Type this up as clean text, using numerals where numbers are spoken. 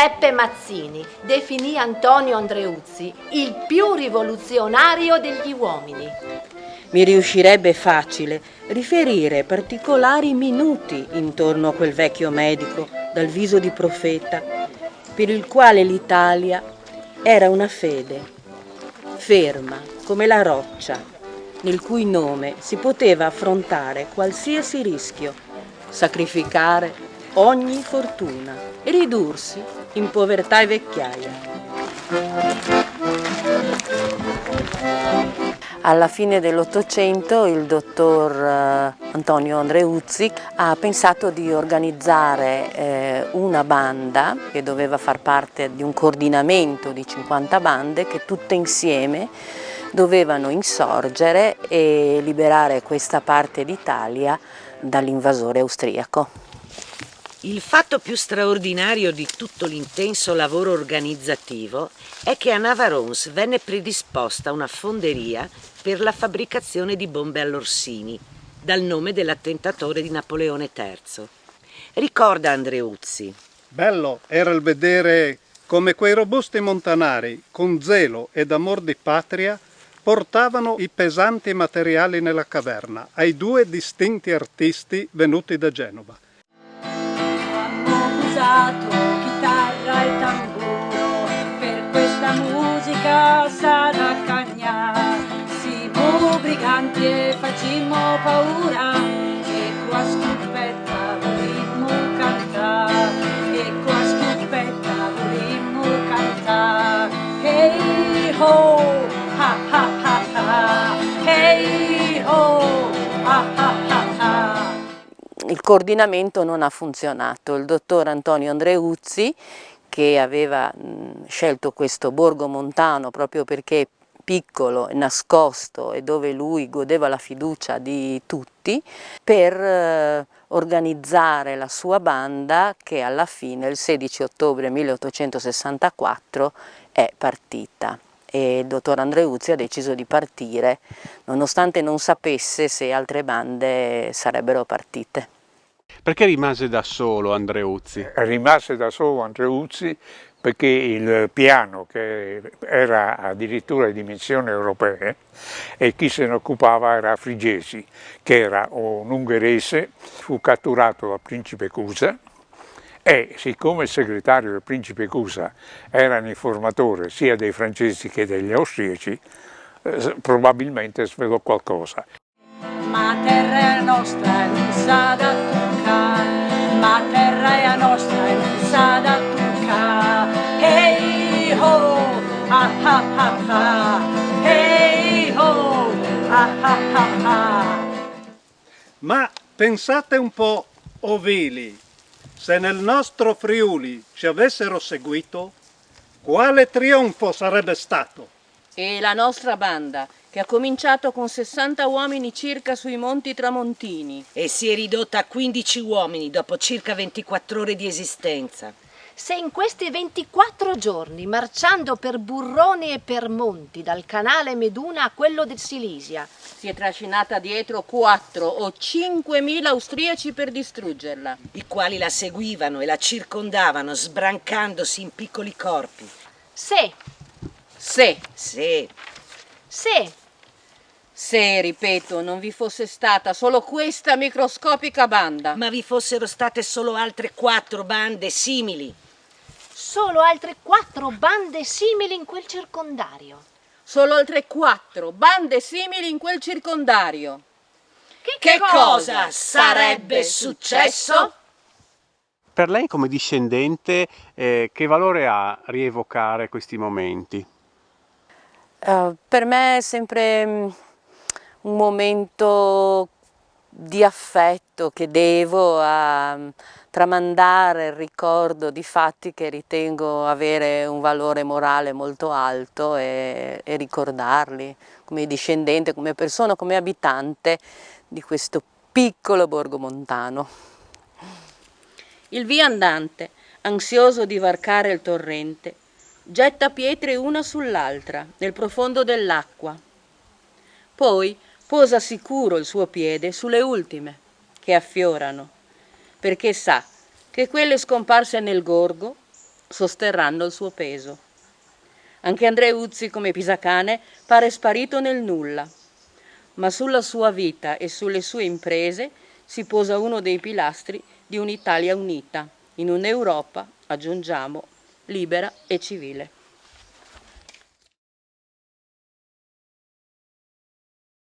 Giuseppe Mazzini definì Antonio Andreuzzi il più rivoluzionario degli uomini. Mi riuscirebbe facile riferire particolari minuti intorno a quel vecchio medico dal viso di profeta, per il quale l'Italia era una fede, ferma come la roccia, nel cui nome si poteva affrontare qualsiasi rischio, sacrificare ogni fortuna e ridursi in povertà e vecchiaia. Alla fine dell'Ottocento il dottor Antonio Andreuzzi ha pensato di organizzare una banda che doveva far parte di un coordinamento di 50 bande che tutte insieme dovevano insorgere e liberare questa parte d'Italia dall'invasore austriaco. Il fatto più straordinario di tutto l'intenso lavoro organizzativo è che a Navarons venne predisposta una fonderia per la fabbricazione di bombe all'Orsini, dal nome dell'attentatore di Napoleone III. Ricorda Andreuzzi. Bello era il vedere come quei robusti montanari, con zelo ed amor di patria, portavano i pesanti materiali nella caverna ai due distinti artisti venuti da Genova. Chitarra e tamburo per questa musica sana cagna, siamo briganti e facciamo paura e qua stupetta volimmo cantare e qua stupetta volimmo cantare. Hey ho ha ha ha ha, hey ho ha ha ha ha. Il coordinamento non ha funzionato. Il dottor Antonio Andreuzzi, che aveva scelto questo borgo montano proprio perché piccolo, nascosto e dove lui godeva la fiducia di tutti, per organizzare la sua banda che alla fine, il 16 ottobre 1864, è partita. E il dottor Andreuzzi ha deciso di partire, nonostante non sapesse se altre bande sarebbero partite. Perché rimase da solo Andreuzzi? Rimase da solo Andreuzzi perché il piano, che era addirittura di dimensioni europee, e chi se ne occupava era Frigesi, che era un ungherese, fu catturato dal principe Cusa, e siccome il segretario del principe Cusa era un informatore sia dei francesi che degli austriaci, probabilmente svelò qualcosa. Ma terra è nostra e non sa da toccare, ma terra è nostra e non sa da toccare. Hey ho, ah ah ah ah, hey ho, ah ah ah ah. Ma pensate un po', ovili, se nel nostro Friuli ci avessero seguito, quale trionfo sarebbe stato? E la nostra banda, che ha cominciato con 60 uomini circa sui Monti Tramontini. E si è ridotta a 15 uomini dopo circa 24 ore di esistenza. Se in questi 24 giorni, marciando per burroni e per monti, dal canale Meduna a quello del Silisia, si è trascinata dietro 4 o 5.000 austriaci per distruggerla, i quali la seguivano e la circondavano, sbrancandosi in piccoli corpi. Se, ripeto, non vi fosse stata solo questa microscopica banda, ma vi fossero state solo altre 4 bande simili. Solo altre 4 bande simili in quel circondario. Solo altre 4 bande simili in quel circondario. Che cosa sarebbe successo? Per lei come discendente, che valore ha rievocare questi momenti? Per me è sempre un momento di affetto che devo a tramandare il ricordo di fatti che ritengo avere un valore morale molto alto e ricordarli come discendente, come persona, come abitante di questo piccolo borgo montano. Il viandante, ansioso di varcare il torrente, getta pietre una sull'altra nel profondo dell'acqua. Poi posa sicuro il suo piede sulle ultime, che affiorano, perché sa che quelle scomparse nel gorgo sosterranno il suo peso. Anche Andrea Uzzi, come Pisacane, pare sparito nel nulla, ma sulla sua vita e sulle sue imprese si posa uno dei pilastri di un'Italia unita, in un'Europa, aggiungiamo, libera e civile.